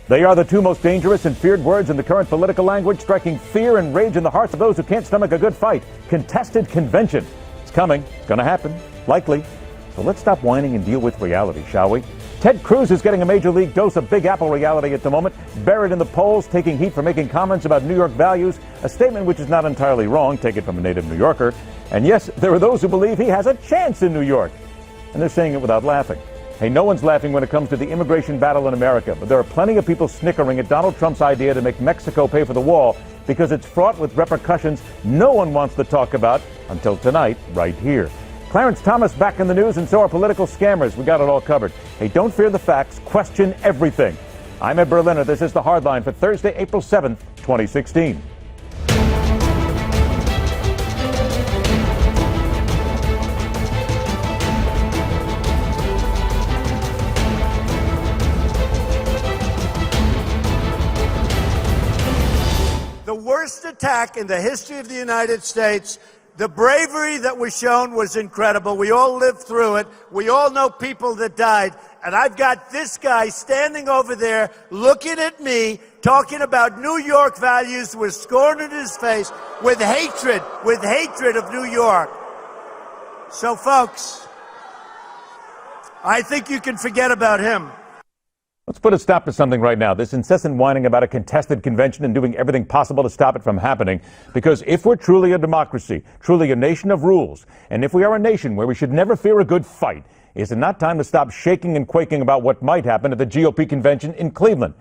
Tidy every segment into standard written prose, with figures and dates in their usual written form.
They are the two most dangerous and feared words in the current political language, striking fear and rage in the hearts of those who can't stomach a good fight. Contested convention. It's coming. It's going to happen. Likely. So let's stop whining and deal with reality, shall we? Ted Cruz is getting a major league dose of Big Apple reality at the moment, buried in the polls, taking heat for making comments about New York values, a statement which is not entirely wrong, take it from a native New Yorker. And yes, there are those who believe he has a chance in New York. And they're saying it without laughing. Hey, no one's laughing when it comes to the immigration battle in America, but there are plenty of people snickering at Donald Trump's idea to make Mexico pay for the wall because it's fraught with repercussions no one wants to talk about until tonight, right here. Clarence Thomas back in the news, and so are political scammers. We got it all covered. Hey, don't fear the facts. Question everything. I'm Ed Berliner. This is The Hardline for Thursday, April 7th, 2016. The worst attack in the history of the United States. The bravery that was shown was incredible. We all lived through it. We all know people that died. And I've got this guy standing over there looking at me, talking about New York values with scorn in his face, with hatred of New York. So, folks, I think you can forget about him. Let's put a stop to something right now. This incessant whining about a contested convention and doing everything possible to stop it from happening. Because if we're truly a democracy, truly a nation of rules, and if we are a nation where we should never fear a good fight, is it not time to stop shaking and quaking about what might happen at the GOP convention in Cleveland?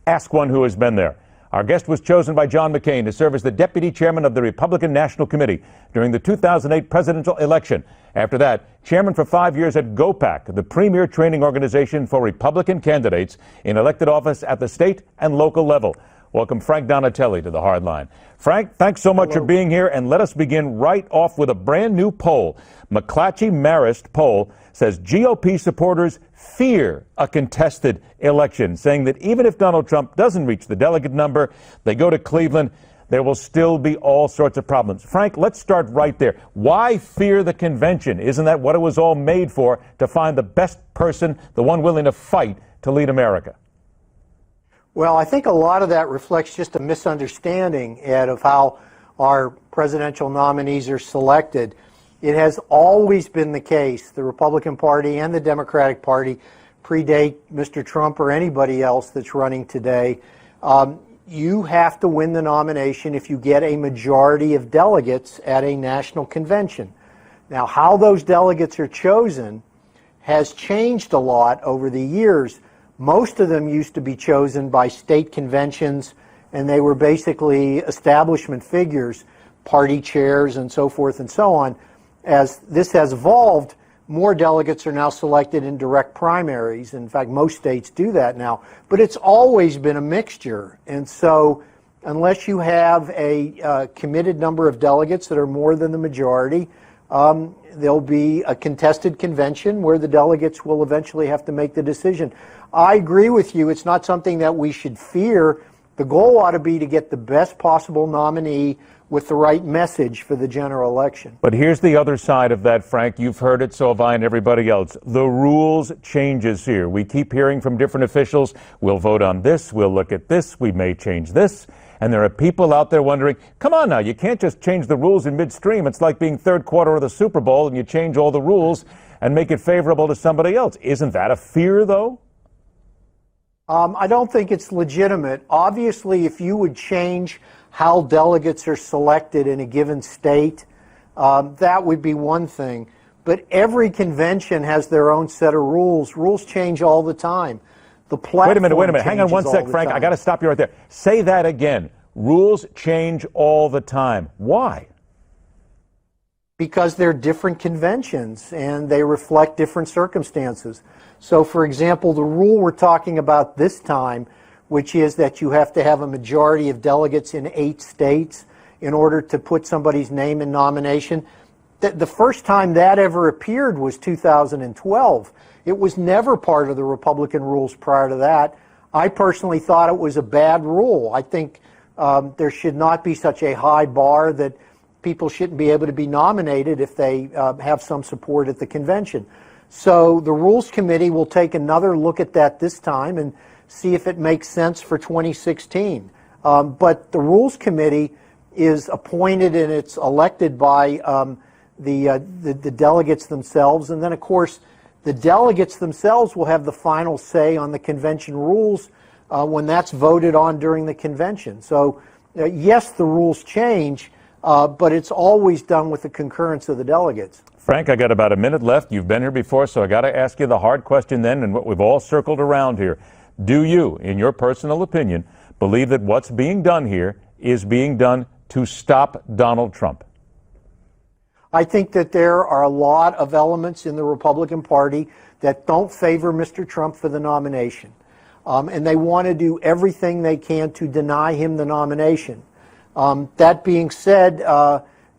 Ask one who has been there. Our guest was chosen by John McCain to serve as the deputy chairman of the Republican National Committee during the 2008 presidential election. After that, chairman for 5 years at GOPAC, the premier training organization for Republican candidates in elected office at the state and local level. Welcome Frank Donatelli to The Hardline. Frank, thanks so much for being here, and let us begin right off with a brand new poll. McClatchy-Marist poll says GOP supporters fear a contested election, saying that even if Donald Trump doesn't reach the delegate number, they go to Cleveland, there will still be all sorts of problems. Frank, let's start right there. Why fear the convention? Isn't that what it was all made for, to find the best person, the one willing to fight to lead America? Well, I think a lot of that reflects just a misunderstanding, Ed, of how our presidential nominees are selected. It has always been the case, the Republican Party and the Democratic Party predate Mr. Trump or anybody else that's running today. You have to win the nomination if you get a majority of delegates at a national convention. Now, how those delegates are chosen has changed a lot over the years. Most of them used to be chosen by state conventions, and they were basically establishment figures, party chairs and so forth and so on. As this has evolved, more delegates are now selected in direct primaries. In fact, most states do that now. But it's always been a mixture. And so unless you have a committed number of delegates that are more than the majority, there'll be a contested convention where the delegates will eventually have to make the decision. I agree with you. It's not something that we should fear. The goal ought to be to get the best possible nominee with the right message for the general election. But here's the other side of that, Frank. You've heard it, so have I and everybody else. The rules changes here. We keep hearing from different officials, we'll vote on this, we'll look at this, we may change this. And there are people out there wondering, come on now, you can't just change the rules in midstream. It's like being third quarter of the Super Bowl and you change all the rules and make it favorable to somebody else. Isn't that a fear, though? I don't think it's legitimate. Obviously, if you would change how delegates are selected in a given state, that would be one thing. But every convention has their own set of rules. Rules change all the time. The platform Wait a minute. Hang on one sec, Frank. I got to stop you right there. Say that again. Rules change all the time. Why? Because they're different conventions and they reflect different circumstances. So, for example, the rule we're talking about this time, which is that you have to have a majority of delegates in 8 states in order to put somebody's name in nomination. The first time that ever appeared was 2012. It was never part of the Republican rules prior to that. I personally thought it was a bad rule. I think there should not be such a high bar that people shouldn't be able to be nominated if they have some support at the convention. So the Rules Committee will take another look at that this time and see if it makes sense for 2016. But the Rules Committee is appointed and it's elected by the delegates themselves. And then, of course, the delegates themselves will have the final say on the convention rules when that's voted on during the convention. So, yes, the rules change, but it's always done with the concurrence of the delegates. Frank, I got about a minute left. You've been here before, so I got to ask you the hard question then, and what we've all circled around here. Do you, in your personal opinion, believe that what's being done here is being done to stop Donald Trump? I think that there are a lot of elements in the Republican Party that don't favor Mr. Trump for the nomination. And they want to do everything they can to deny him the nomination. That being said,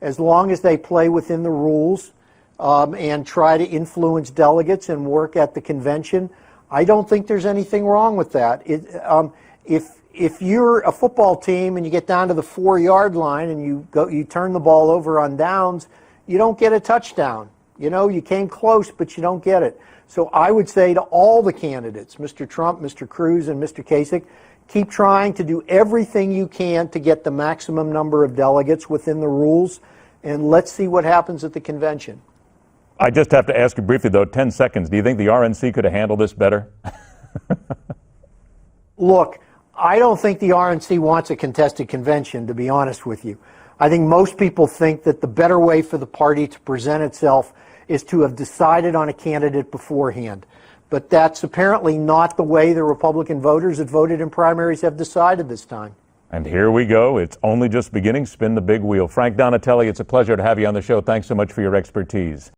as long as they play within the rules and try to influence delegates and work at the convention, I don't think there's anything wrong with that. If you're a football team and you get down to the 4-yard line and you turn the ball over on downs, you don't get a touchdown. You know, you came close, but you don't get it. So I would say to all the candidates, Mr. Trump, Mr. Cruz, and Mr. Kasich, keep trying to do everything you can to get the maximum number of delegates within the rules, and let's see what happens at the convention. I just have to ask you briefly, though, 10 seconds. Do you think the RNC could have handled this better? Look, I don't think the RNC wants a contested convention, to be honest with you. I think most people think that the better way for the party to present itself is to have decided on a candidate beforehand. But that's apparently not the way the Republican voters that voted in primaries have decided this time. And here we go. It's only just beginning. Spin the big wheel. Frank Donatelli, it's a pleasure to have you on the show. Thanks so much for your expertise.